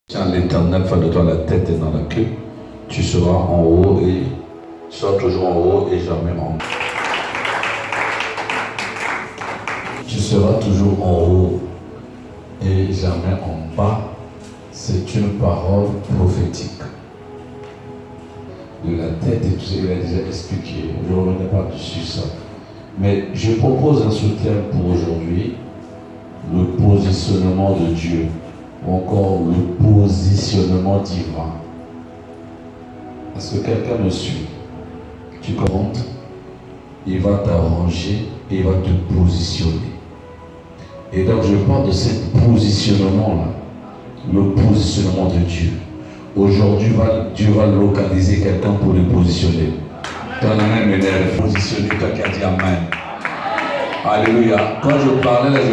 Tiens, l'Éternel fait de toi la tête et dans la queue. Tu seras en haut et tu seras toujours en haut et jamais en bas. Tu seras toujours en haut et jamais en bas. C'est une parole prophétique. De la tête et tout ça, il a déjà expliqué. Je ne reviendrai pas dessus ça. Mais je propose un sous-thème pour aujourd'hui, le positionnement de Dieu, ou encore le positionnement divin. Est-ce que quelqu'un me suit? Tu commentes, il va t'arranger et il va te positionner. Et donc je parle de ce positionnement-là, le positionnement de Dieu. Aujourd'hui, Dieu va localiser quelqu'un pour le positionner. Ton amen m'énerve. Positionner, toi qui as dit amen. Alléluia. Quand je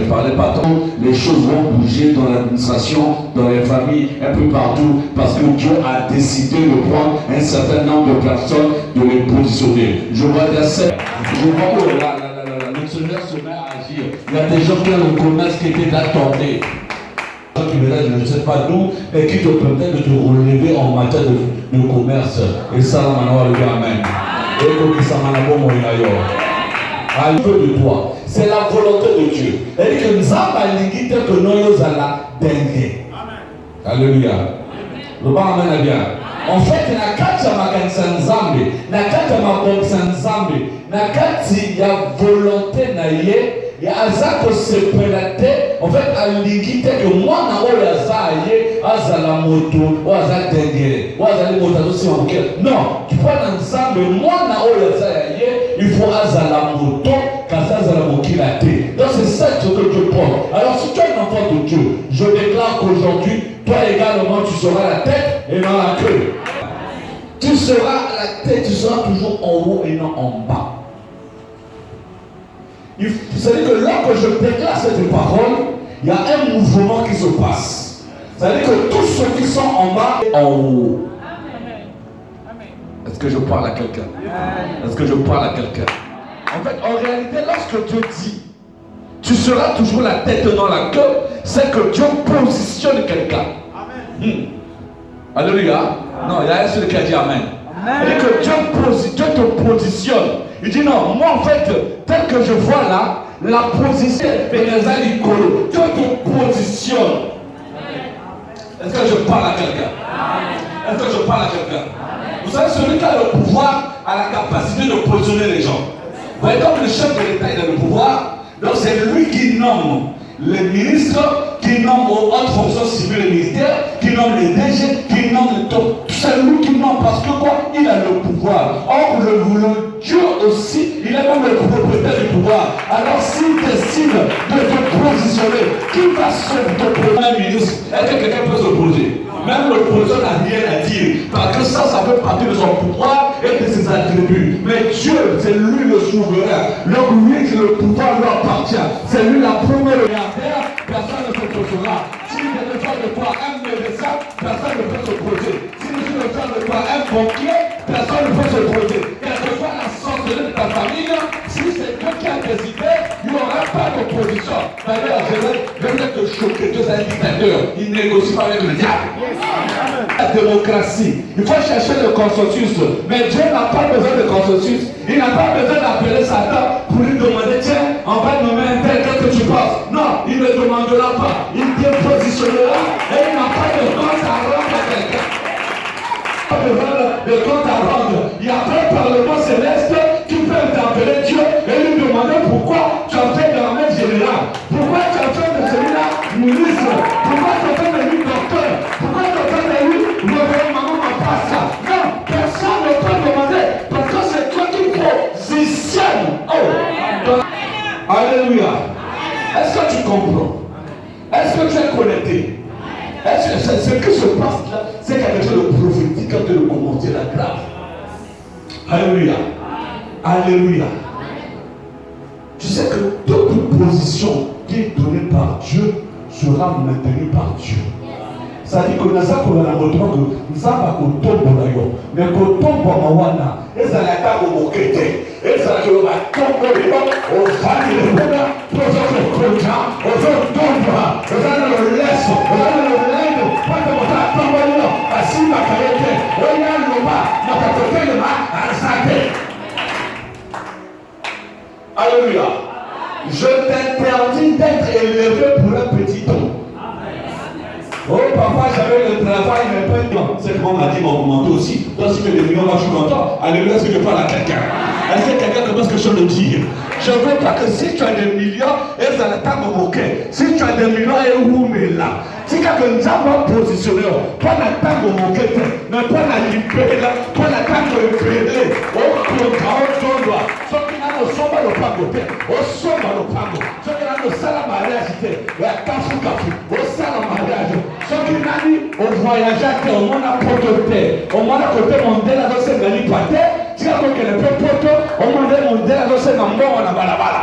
parlais partout. Les choses vont bouger dans l'administration, dans les familles, un peu partout, parce que Dieu a décidé de prendre un certain nombre de personnes, de les positionner. Je vois des scènes. Je vois que le Seigneur se met à agir. Il y a des gens qui ont le commerce qui étaient attendus. Qui je ne sais pas d'où, et qui te permettent de te relever en matière de commerce. Et ça, amen. Et que ça m'a à peu de toi. C'est la volonté de Dieu. Elle dit que nous avons l'égalité que nous allons dengue. Alléluia. Le bon amen bien. En fait, na kati ya makanisa nzambe, na kati ya mabongisa nzambe, na kati ya volonté na ye, ya aza kosepela te, en fait, alingi te que mwana oyo aza ye, azala moto, oyo aza dengere, oyo azali moto azosima mokele. Non, tu prends na nzambe, mwana oyo aza ya ye, il faut azala moto, kasi azala mokila te. Donc c'est ça ce que Dieu prend. Alors si tu es un enfant de Dieu, je déclare qu'aujourd'hui, toi également, tu seras la tête et non la queue. Tu seras la tête, tu seras toujours en haut et non en bas. C'est-à-dire que lorsque je déclare cette parole, il y a un mouvement qui se passe. C'est-à-dire que tous ceux qui sont en bas, en haut. Est-ce que je parle à quelqu'un? Est-ce que je parle à quelqu'un? En fait, en réalité, lorsque Dieu dit, tu seras toujours la tête dans la queue, c'est que Dieu positionne quelqu'un. Alléluia. Non, il y a un seul qui a dit amen. Il dit que Dieu te positionne. Il dit non, moi en fait, tel que je vois là, la position Dieu te positionne. Est-ce que je parle à quelqu'un? Est-ce que je parle à quelqu'un? Vous savez, celui qui a le pouvoir a la capacité de positionner les gens. Vous voyez, comme le chef de l'État il a le pouvoir, donc c'est lui qui nomme les ministres, qui nomme aux hautes fonctions civiles et militaires, qui nomme les DG, qui nomme les top. C'est lui qui nomme parce que quoi? Il a le pouvoir. Or, le Dieu aussi, il est même le propriétaire du pouvoir. Alors, s'il décide de te positionner, qui va se te premier ministre? Est-ce que quelqu'un peut se poser? Même le président n'a rien à dire. Parce que ça fait partie de son pouvoir et de ses attributs. Mais Dieu, c'est lui le souverain. Donc lui, le pouvoir lui appartient. C'est lui la première milliardaire. Personne ne se posera. Si je ne fais de toi un médecin, personne ne peut se poser. Si je ne fais de toi un banquier, personne ne peut se poser. Quelle que soit la sorcellerie de ta famille, si c'est Dieu qui a décidé, il n'y aura pas d'opposition. D'ailleurs, je vais te choquer. Dieu est un dictateur. Il négocie pas avec le diable. La démocratie. Il faut chercher le consensus. Mais Dieu n'a pas besoin de consensus. Il n'a pas besoin d'appeler Satan pour lui demander, tiens, on va nommer un tel, qu'est-ce que tu penses? Non, il ne demandera pas. Il dépositionnera et il n'a pas de compte à rendre à quelqu'un. Il n'a pas besoin de compte à rendre. Il y a un parlement céleste qui peut interpeller Dieu et lui demander pourquoi tu as fait de l'armée générale. Pourquoi tu as fait de celui-là ministre? Pourquoi tu as fait de lui docteur? Pourquoi tu as fait de lui maman m'a pas ça? Non, personne ne peut demander parce que c'est toi qui positionne. Oh! Alléluia. Est-ce que tu comprends? Est-ce que tu es connecté? Est-ce que ce qui se passe là, c'est quelque chose de prophétique quand tu le commenter la grâce? Alléluia. Alléluia. Tu sais que toute position qui est donnée par Dieu sera maintenue par Dieu. Ça dit que nous avons la moto que nous avons kotombola yo, mais kotombola wana ezala ta komokete, ezala yo ba tombola o fani le bona, projet projet, o tombola, ezala le leso, ezala le lendo, pas de mota. parfois j'avais le travail, mais pas de temps. C'est comment on m'a dit mon manteau aussi. Toi, si tu fais des millions, moi je suis content. Alléluia, est-ce que je parle à quelqu'un? Est-ce que quelqu'un commence quelque chose de dire? Je ne veux pas que si tu as des millions, et ça ne t'a pas moqué. Si tu as des millions, et où mais là? Si quelqu'un nous a positionné, pas la table au moqué, mais pas la libérée, pas la table au libérée. Au contrat, au droit. Ce qui n'a pas sombre le pago, au sombre le pago. Ce qui n'a pas salle à mariage, au cafou cafou, au salle à mariage. Ce qui n'a pas au voyageur, au monde à prototé, au monde à côté mondial, à l'océan de l'hypathé. Si quelqu'un qui ne peut pas, au monde mondial, à l'océan de l'hypathé, on a balabala.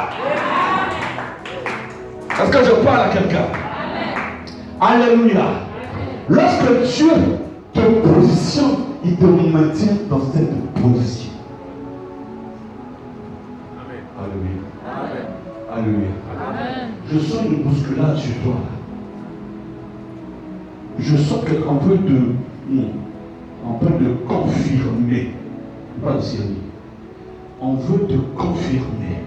Est-ce que je parle à quelqu'un? Alléluia. Lorsque Dieu te positionne, il te maintient dans cette position. Amen. Alléluia. Alléluia. Amen. Je sens une bousculade sur toi. Je sens qu'on peut te confirmer. Pas de sérieux. On veut te confirmer.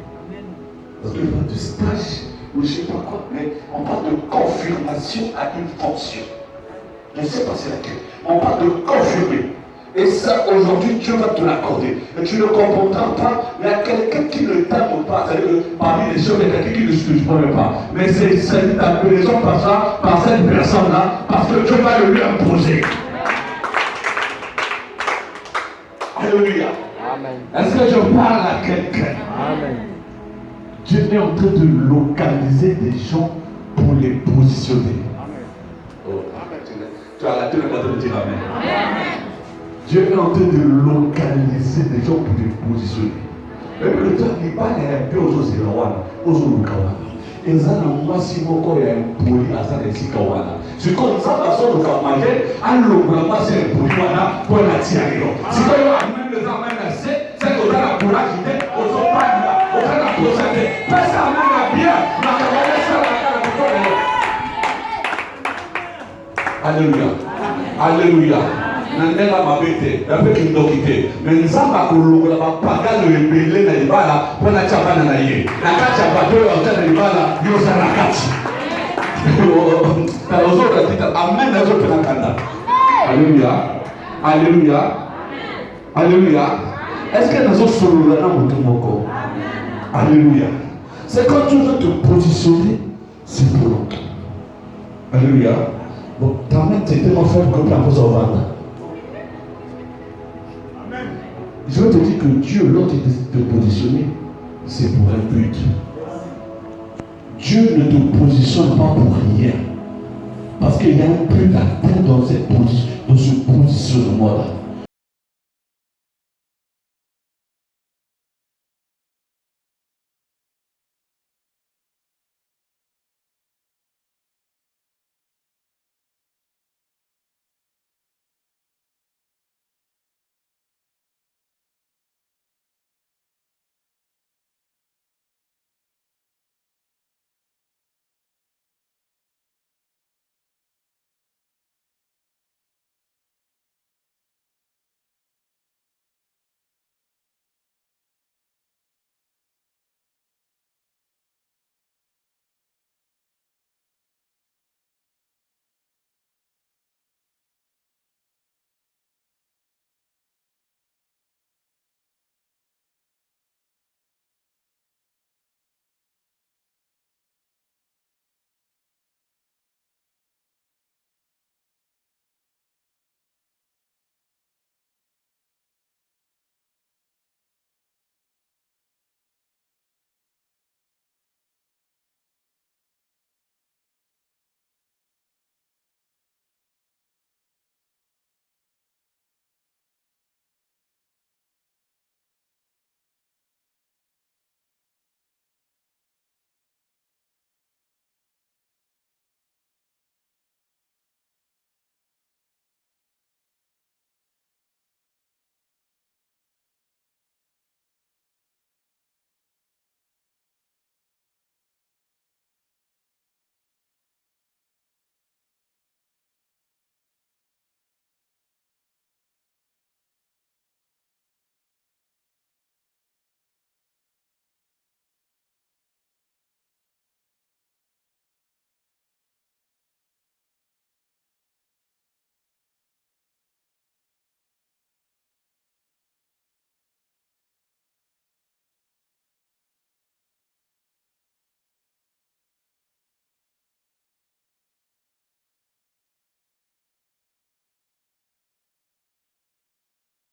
Parce qu'il n'y a pas de stage. Ou je ne sais pas quoi, mais on parle de confirmation à une fonction. Je ne sais pas c'est laquelle. On parle de confirmer. Et ça, aujourd'hui, Dieu va te l'accorder. Et tu ne comprendras pas, mais il y a quelqu'un qui ne t'aime pas. C'est-à-dire que parmi les choses, il y a quelqu'un qui ne se comprend pas. Mais c'est ta raison passera par cette personne-là, parce que Dieu va le lui imposer. Alléluia. Amen. Est-ce que je parle à quelqu'un? Amen. Dieu est en train de localiser des gens pour les positionner. Amen. Oh, amen. Tu as raté le mot de dire amen. Amen. Dieu est en train de localiser des gens pour les positionner. Et puis le temps il parle un peu aux autres aux autres. Et ça n'a pas si beaucoup un poli à ça des sikawana. C'est comme ça parce que le manger à l'ombre c'est un poli pour la tirer. Si tu as même les amènes assez, c'est que tu as la courage d'être aux autres pas. Alléluia. Alléluia. Nandela mabete, avec une dokité. Mais nous avons pas la paga le belé na ibala pour la chabana na ye. La kacha bato na ibala yo sarakati. Ta ozo la tita amen na zo pena kanda. Alléluia. Alléluia. Alléluia. Est-ce que nous sommes sur le nom? Alléluia. C'est quand tu veux te positionner, c'est pour longtemps. Alléluia. Bon, ta main, tu es tellement fort que tu as posé au ventre. Amen. Je veux te dire que Dieu, lorsqu'il te positionner, c'est pour un but. Dieu ne te positionne pas pour rien. Parce qu'il y a un but à atteindre dans ce positionnement-là.